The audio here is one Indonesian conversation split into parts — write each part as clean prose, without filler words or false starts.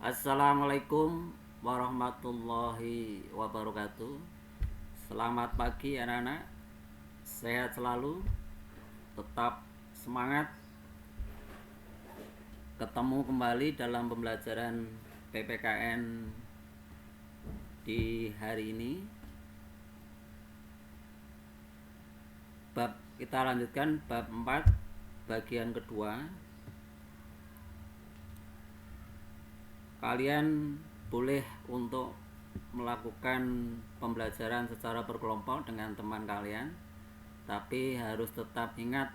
Assalamualaikum warahmatullahi wabarakatuh. Selamat pagi anak-anak. Sehat selalu. Tetap semangat. Ketemu kembali dalam pembelajaran PPKN di hari ini. Kita lanjutkan bab 4 bagian kedua. Kalian boleh untuk melakukan pembelajaran secara berkelompok dengan teman kalian, tapi harus tetap ingat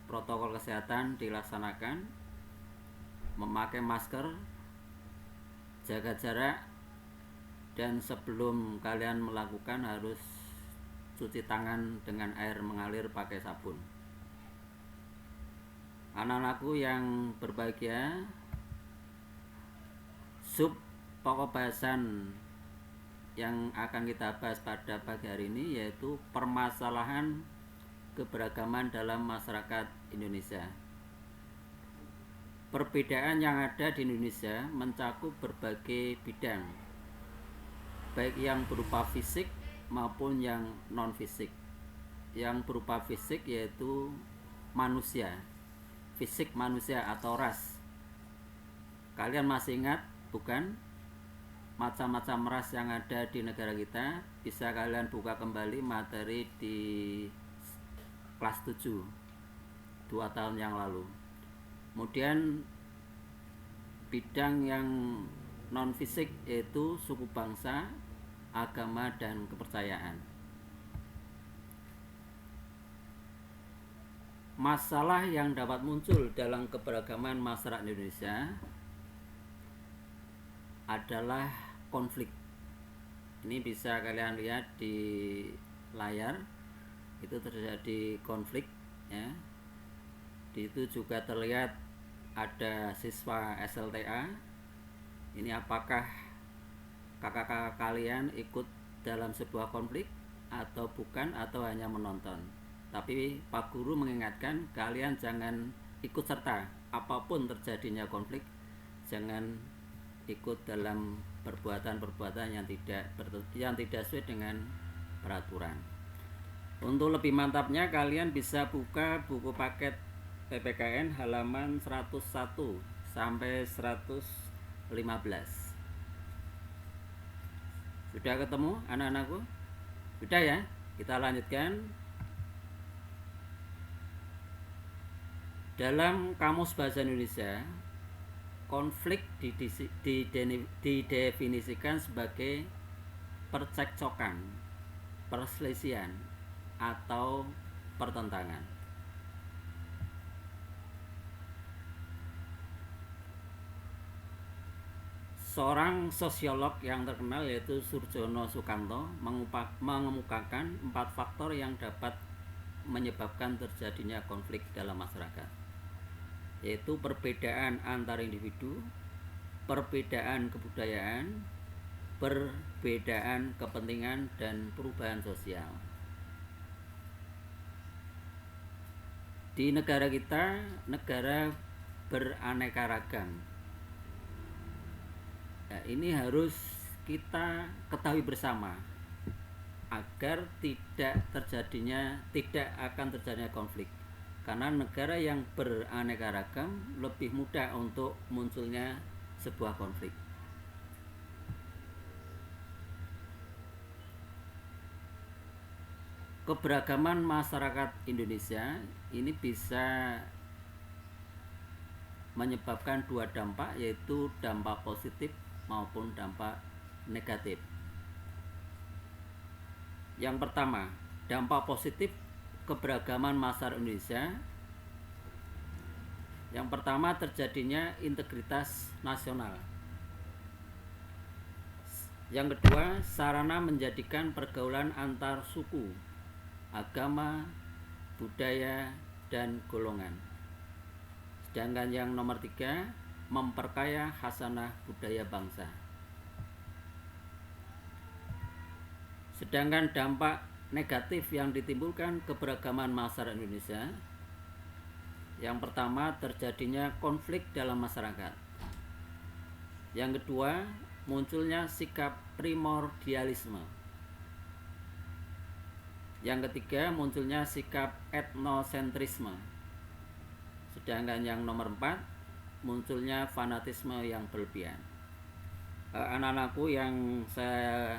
protokol kesehatan dilaksanakan, memakai masker, jaga jarak, dan sebelum kalian melakukan harus cuci tangan dengan air mengalir pakai sabun. Anak-anakku yang berbahagia, sub pokok bahasan yang akan kita bahas pada pagi hari ini yaitu permasalahan keberagaman dalam masyarakat Indonesia. Perbedaan yang ada di Indonesia mencakup berbagai bidang, baik yang berupa fisik maupun yang non fisik. Yang berupa fisik yaitu manusia, fisik manusia atau ras. Kalian masih ingat bukan macam-macam ras yang ada di negara kita? Bisa kalian buka kembali materi di kelas 7 2 tahun yang lalu. Kemudian bidang yang non fisik yaitu suku bangsa, agama, dan kepercayaan. Masalah yang dapat muncul dalam keberagaman masyarakat Indonesia adalah konflik. Ini bisa kalian lihat di layar, itu terjadi konflik ya. Di itu juga terlihat ada siswa SLTA. Ini apakah kakak-kakak kalian ikut dalam sebuah konflik atau bukan, atau hanya menonton? Tapi Pak Guru mengingatkan kalian jangan ikut serta apapun terjadinya konflik, jangan ikut dalam perbuatan-perbuatan yang tidak sesuai dengan peraturan. Untuk lebih mantapnya kalian bisa buka buku paket PPKN halaman 101 sampai 115. Sudah ketemu anak-anakku? Sudah ya? Kita lanjutkan. Dalam Kamus Bahasa Indonesia, konflik didefinisikan sebagai percekcokan, perselisihan, atau pertentangan. Seorang sosiolog yang terkenal yaitu Surjono Sukanto mengemukakan 4 faktor yang dapat menyebabkan terjadinya konflik dalam masyarakat, yaitu perbedaan antar individu, perbedaan kebudayaan, perbedaan kepentingan, dan perubahan sosial. Di negara kita, negara beraneka ragam. Nah, ini harus kita ketahui bersama agar tidak akan terjadinya konflik. Karena negara yang beraneka ragam lebih mudah untuk munculnya sebuah konflik. Keberagaman masyarakat Indonesia ini bisa menyebabkan 2 dampak, yaitu dampak positif maupun dampak negatif. Yang pertama, dampak positif keberagaman masyarakat Indonesia. Yang pertama, terjadinya integritas nasional. Yang kedua, sarana menjadikan pergaulan antar suku, agama, budaya, dan golongan. Sedangkan yang nomor 3, memperkaya khasanah budaya bangsa. Sedangkan dampak negatif yang ditimbulkan keberagaman masyarakat Indonesia, yang pertama, terjadinya konflik dalam masyarakat. Yang kedua, munculnya sikap primordialisme. Yang ketiga, munculnya sikap etnosentrisme. Sedangkan yang nomor 4, munculnya fanatisme yang berlebihan. Anak-anakku yang saya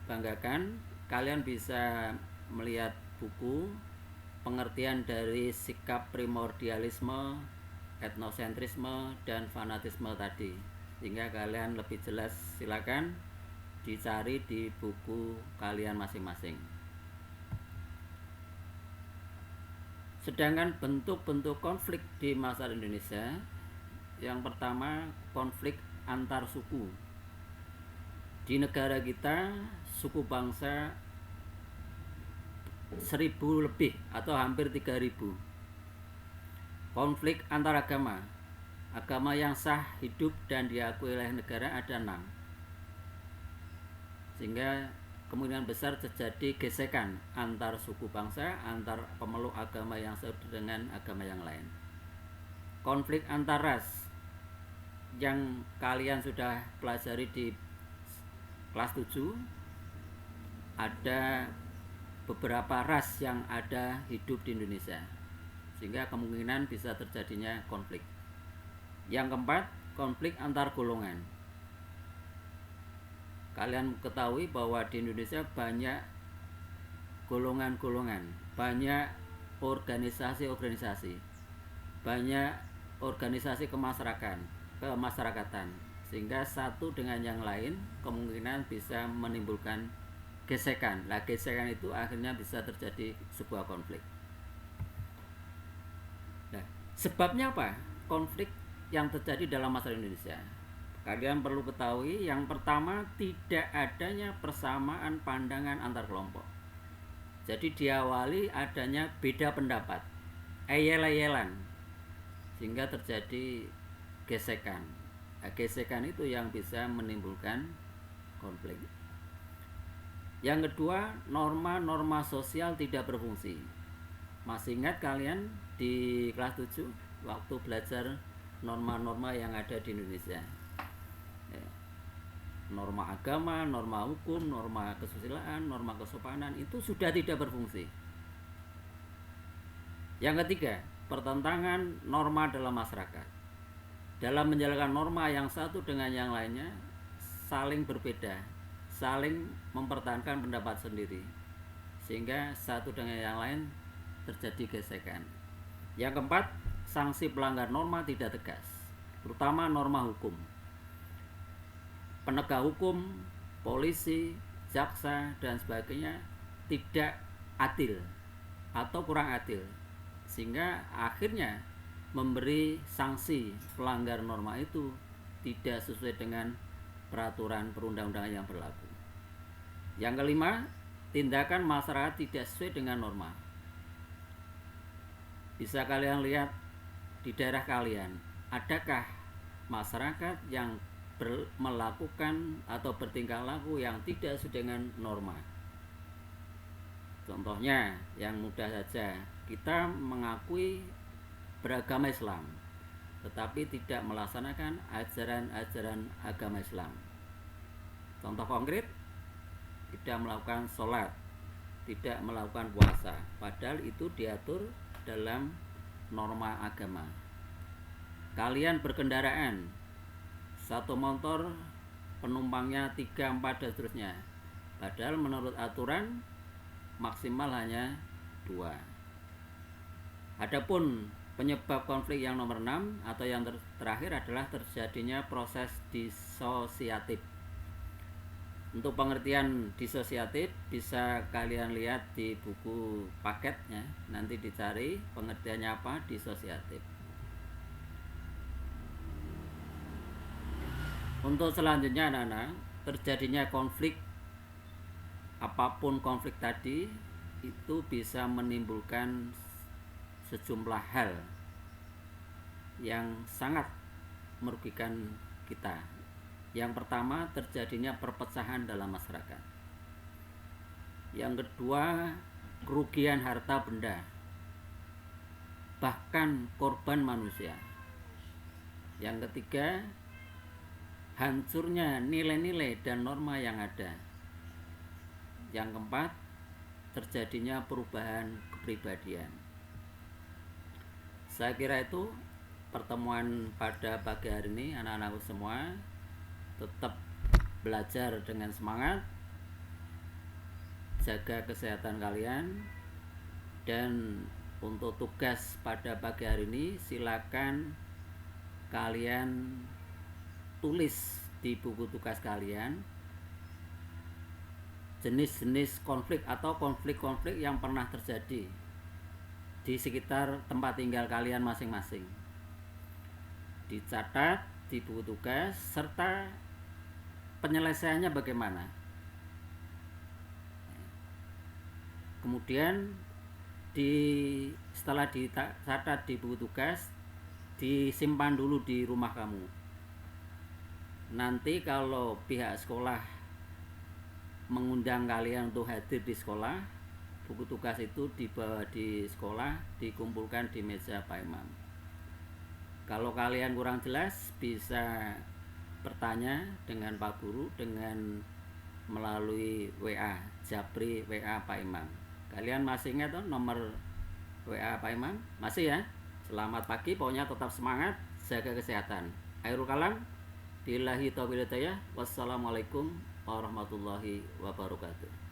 banggakan, kalian bisa melihat buku pengertian dari sikap primordialisme, etnosentrisme, dan fanatisme tadi, sehingga kalian lebih jelas. Silakan dicari di buku kalian masing-masing. Sedangkan bentuk-bentuk konflik di masyarakat Indonesia, yang pertama, konflik antar suku. Di negara kita, suku bangsa 1000 lebih atau hampir 3000. Konflik antar agama. Agama yang sah, hidup, dan diakui oleh negara ada 6. Sehingga kemungkinan besar terjadi gesekan antar suku bangsa, antar pemeluk agama yang satu dengan agama yang lain. Konflik antar ras yang kalian sudah pelajari di kelas 7, ada beberapa ras yang ada hidup di Indonesia, sehingga kemungkinan bisa terjadinya konflik. Yang keempat, konflik antar golongan. Kalian ketahui bahwa di Indonesia banyak golongan-golongan, banyak organisasi-organisasi, banyak organisasi kemasyarakatan, sehingga satu dengan yang lain kemungkinan bisa menimbulkan gesekan. Nah, gesekan itu akhirnya bisa terjadi sebuah konflik. Nah, sebabnya apa? Konflik yang terjadi dalam masyarakat Indonesia. Kalian perlu ketahui, yang pertama, tidak adanya persamaan pandangan antar kelompok. Jadi diawali adanya beda pendapat, eyel-eyelan, sehingga terjadi gesekan. Nah, gesekan itu yang bisa menimbulkan konflik. Yang kedua, norma-norma sosial tidak berfungsi. Masih ingat kalian di kelas 7 waktu belajar norma-norma yang ada di Indonesia? Norma agama, norma hukum, norma kesusilaan, norma kesopanan itu sudah tidak berfungsi. Yang ketiga, pertentangan norma dalam masyarakat. Dalam menjalankan norma yang satu dengan yang lainnya saling berbeda, saling mempertahankan pendapat sendiri, sehingga satu dengan yang lain terjadi gesekan. Yang keempat, sanksi pelanggar norma tidak tegas, terutama norma hukum. Penegak hukum, polisi, jaksa, dan sebagainya tidak adil atau kurang adil, sehingga akhirnya memberi sanksi pelanggar norma itu tidak sesuai dengan peraturan perundang-undangan yang berlaku. Yang kelima, tindakan masyarakat tidak sesuai dengan norma. Bisa kalian lihat di daerah kalian, adakah masyarakat yang melakukan atau bertingkah laku yang tidak sesuai dengan norma? Contohnya yang mudah saja, kita mengakui beragama Islam tetapi tidak melaksanakan ajaran-ajaran agama Islam. Contoh konkret, tidak melakukan sholat, tidak melakukan puasa, padahal itu diatur dalam norma agama. Kalian berkendaraan, satu motor penumpangnya 3, 4 dan seterusnya, padahal menurut aturan maksimal hanya 2. Adapun penyebab konflik yang nomor 6 atau yang terakhir adalah terjadinya proses disosiatif. Untuk pengertian disosiatif bisa kalian lihat di buku paketnya, nanti dicari pengertiannya apa disosiatif. Untuk selanjutnya anak-anak, terjadinya konflik, apapun konflik tadi, itu bisa menimbulkan sejumlah hal yang sangat merugikan kita. Yang pertama, terjadinya perpecahan dalam masyarakat. Yang kedua, kerugian harta benda, bahkan korban manusia. Yang ketiga, hancurnya nilai-nilai dan norma yang ada. Yang keempat, terjadinya perubahan kepribadian. Saya kira itu pertemuan pada pagi hari ini. Anak-anakku semua tetap belajar dengan semangat, jaga kesehatan kalian, dan untuk tugas pada pagi hari ini silakan kalian tulis di buku tugas kalian jenis-jenis konflik atau konflik-konflik yang pernah terjadi di sekitar tempat tinggal kalian masing-masing. Dicatat di buku tugas serta penyelesaiannya bagaimana. Kemudian setelah dicatat di buku tugas, disimpan dulu di rumah kamu. Nanti kalau pihak sekolah mengundang kalian untuk hadir di sekolah, buku tugas itu dibawa di sekolah, dikumpulkan di meja Pak Imam. Kalau kalian kurang jelas, bisa bertanya dengan Pak Guru dengan melalui WA, Japri WA Pak Imam. Kalian masih ingat nomor WA Pak Imam? Masih ya? Selamat pagi, pokoknya tetap semangat, jaga kesehatan. Akhirul kalam, billahi taufiq hidayah. Wassalamualaikum warahmatullahi wabarakatuh.